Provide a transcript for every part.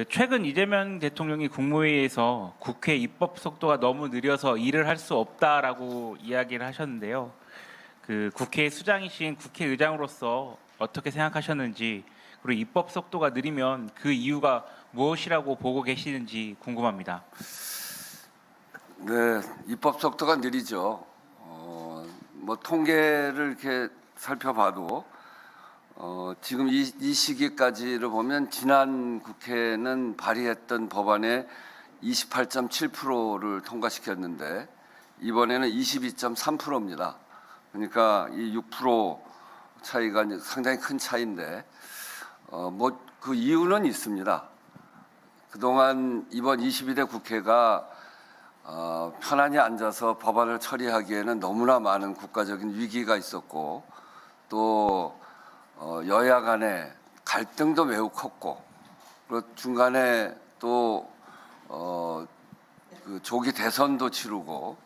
최근 이재명 대통령이 국무회의에서 국회 입법 속도가 너무 느려서 일을 할 수 없다라고 이야기를 하셨는데요. 국회 수장이신 국회의장으로서 어떻게 생각하셨는지, 그리고 입법 속도가 느리면 그 이유가 무엇이라고 보고 계시는지 궁금합니다. 네, 입법 속도가 느리죠. 뭐 통계를 이렇게 살펴봐도 지금 이 시기까지를 보면 지난 국회는 발의했던 법안의 28.7%를 통과시켰는데 이번에는 22.3%입니다. 그러니까 이 6% 차이가 상당히 큰 차이인데 뭐 그 이유는 있습니다. 그동안 이번 22대 국회가 편안히 앉아서 법안을 처리하기에는 너무나 많은 국가적인 위기가 있었고 또 여야 간의 갈등도 매우 컸고 그리고 중간에 또 그 조기 대선도 치르고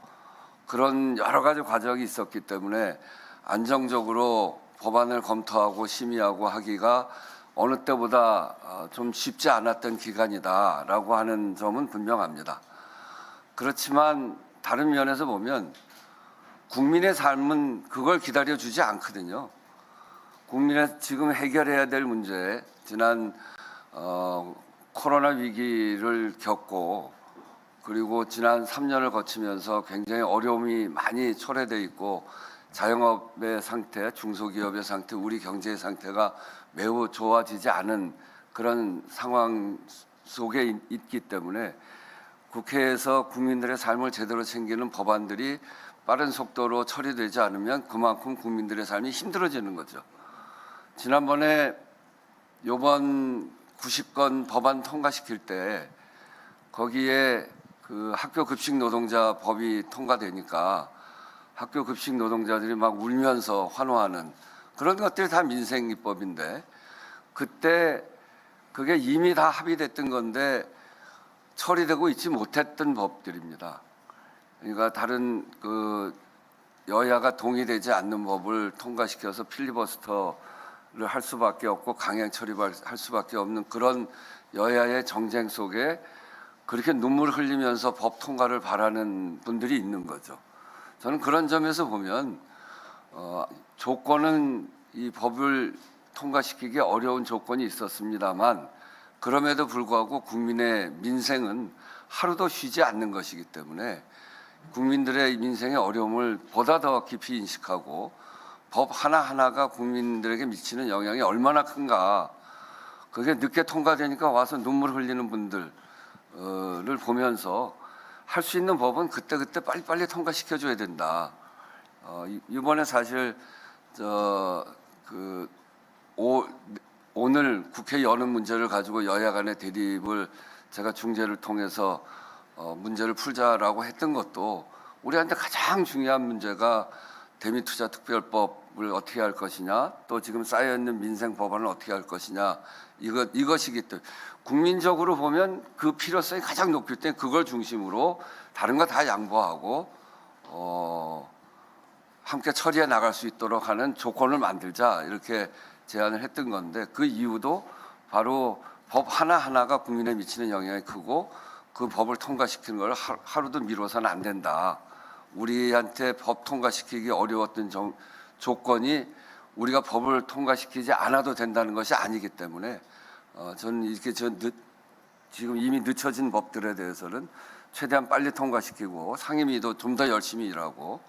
그런 여러 가지 과정이 있었기 때문에 안정적으로 법안을 검토하고 심의하고 하기가 어느 때보다 좀 쉽지 않았던 기간이다라고 하는 점은 분명합니다. 그렇지만 다른 면에서 보면 국민의 삶은 그걸 기다려주지 않거든요. 국민의 지금 해결해야 될 문제, 지난 코로나 위기를 겪고 그리고 지난 3년을 거치면서 굉장히 어려움이 많이 초래돼 있고 자영업의 상태, 중소기업의 상태, 우리 경제의 상태가 매우 좋아지지 않은 그런 상황 속에 있기 때문에 국회에서 국민들의 삶을 제대로 챙기는 법안들이 빠른 속도로 처리되지 않으면 그만큼 국민들의 삶이 힘들어지는 거죠. 지난번에 요번 90건 법안 통과시킬 때 거기에 그 학교 급식 노동자 법이 통과되니까 학교 급식 노동자들이 막 울면서 환호하는 그런 것들이 다 민생 입법인데 그때 그게 이미 다 합의됐던 건데 처리되고 있지 못했던 법들입니다. 그러니까 다른 그 여야가 동의되지 않는 법을 통과시켜서 필리버스터를 할 수밖에 없고 강행 처리할 수밖에 없는 그런 여야의 정쟁 속에 그렇게 눈물 흘리면서 법 통과를 바라는 분들이 있는 거죠. 저는 그런 점에서 보면 조건은 이 법을 통과시키기 어려운 조건이 있었습니다만 그럼에도 불구하고 국민의 민생은 하루도 쉬지 않는 것이기 때문에 국민들의 민생의 어려움을 보다 더 깊이 인식하고 법 하나하나가 국민들에게 미치는 영향이 얼마나 큰가 그게 늦게 통과되니까 와서 눈물 흘리는 분들을 보면서 할 수 있는 법은 그때그때 빨리빨리 통과시켜줘야 된다. 이번에 사실 오늘 국회 여는 문제를 가지고 여야 간의 대립을 제가 중재를 통해서 문제를 풀자라고 했던 것도 우리한테 가장 중요한 문제가 대미투자특별법을 어떻게 할 것이냐 또 지금 쌓여있는 민생 법안을 어떻게 할 것이냐 이것이기 때문에 국민적으로 보면 그 필요성이 가장 높기 때문에 그걸 중심으로 다른 거 다 양보하고 함께 처리해 나갈 수 있도록 하는 조건을 만들자 이렇게 제안을 했던 건데 그 이유도 바로 법 하나하나가 국민에 미치는 영향이 크고 그 법을 통과시키는 걸 하루도 미뤄서는 안 된다. 우리한테 법 통과시키기 어려웠던 조건이 우리가 법을 통과시키지 않아도 된다는 것이 아니기 때문에 저는 이렇게 지금 이미 늦춰진 법들에 대해서는 최대한 빨리 통과시키고 상임위도 좀 더 열심히 일하고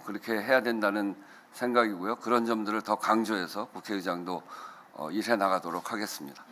그렇게 해야 된다는 생각이고요. 그런 점들을 더 강조해서 국회의장도 일해 나가도록 하겠습니다.